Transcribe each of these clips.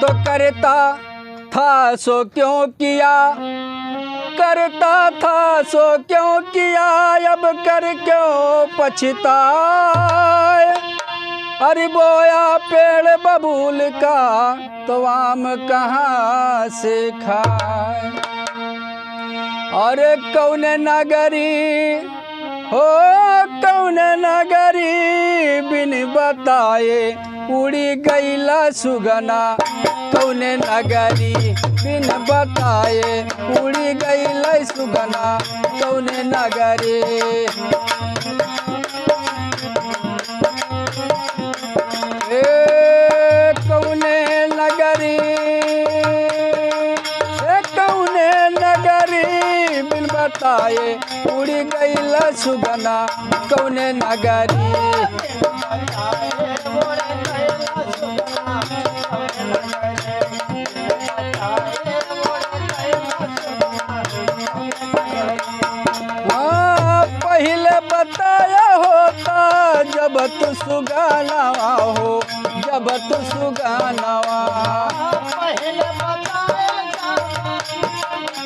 तो करता था सो क्यों किया, करता था सो क्यों किया, अब कर क्यों पछताए। अरे बोया पेड़ बबूल का तो आम कहाँ से खाए। अरे कौन नगरी हो, कौन नगरी बिन बताए उड़ी गईला सुगना। कौन नगरी बिन बताए उड़ी गईला सुगना। कौन नगरी कौने नगरी, कौने नगरी बिन बताए उड़ी गईला सुगना। कौने नगरी पहले बताया होता जब तू सुगानावा हो, जब तू सुगानावा।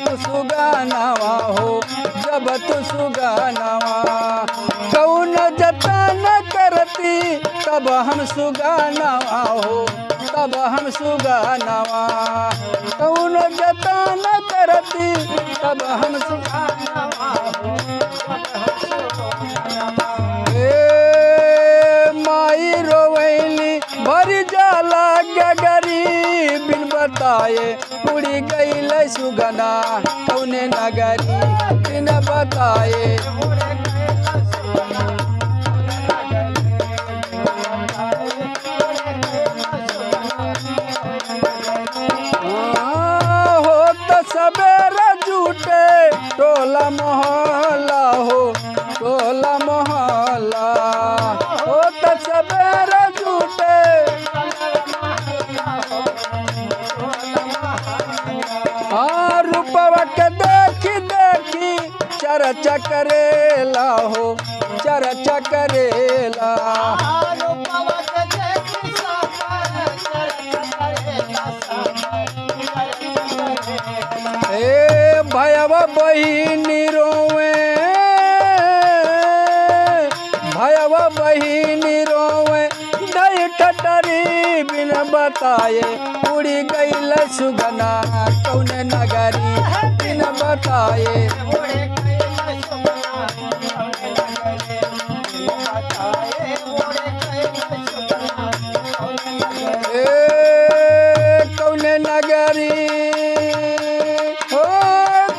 तू सुगानावा हो, जब तू सुगानावा। कौन जतन करती तब हम सुगानावा हो, तब हम सुगानावा। कौन जतन करती तब हम सुगानावा हो। माई रोवैली भर जाला गगरी बिन बताए उड़ी गईल सुगना। कौने नगरी बिन बताए हो तो सबेरा झूठे टोला मोहल्ला हो, टोला मोहल्ला हो तो सबेरा झूठे। हाँ रूपवा के देखी देखी चर्चा करेला हो, चर्चा करेला। ए भयवा बहिनी रोवे, भयवा बहिनी रोवे दई ठटरी बिन बताए उड़ी गईल सुगना। कौन नगरी बिन बताए कौन नगरी हो,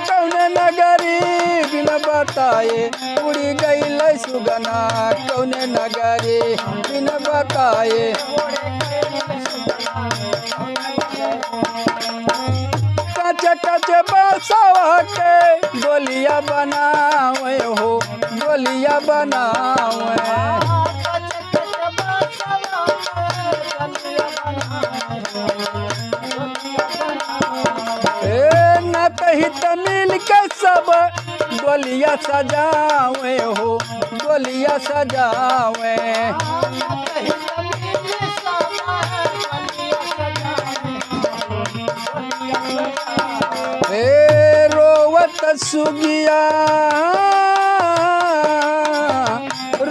कौन नगरी बिन बताए उड़ी गईल सुगना। कौन नगरी बिन बताए कच कच बसवा के गोलियां बनावे हो, गोलियां बनावे। न कहीं तमिल के सब गोलियां सजावे हो, गोलियां सजावे। रोवत सुगिया,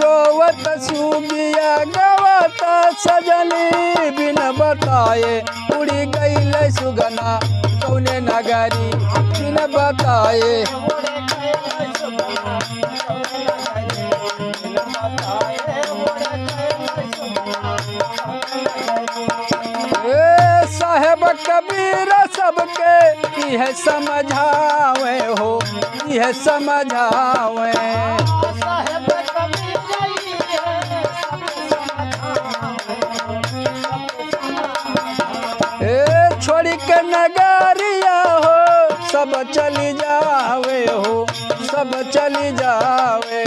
रोवत सुगिया गवत सजनी बिन बताए उड़ी गईल सुगना। कौने नगरी बिन बताए साहेब कबीर सबके यह समझावे हो, यह समझावे। छोड़ी के नगरिया हो सब चली जावे हो, सब चली जावे।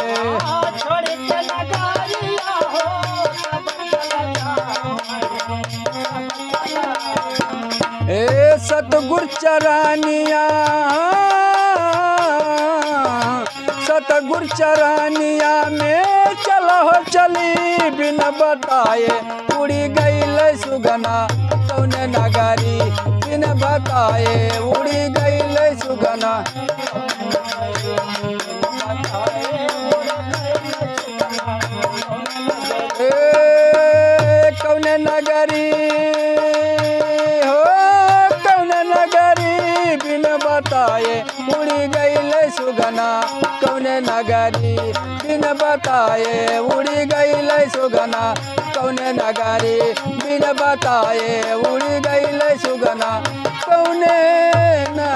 सतगुर चरानिया, गुरचरानिया में चला हो चली बिन बताए उड़ी गईल सुगना कौने नगरी बिन बताए उड़ी गईल सुगना कौने नगरी हो कौने नगरी बिन बताए उड़ी गईल सुगना कौने नगरी बिन बताए उड़ी गईल सुगना कौने नगरी बिन बताए उड़ी गईल सुगना कौने ना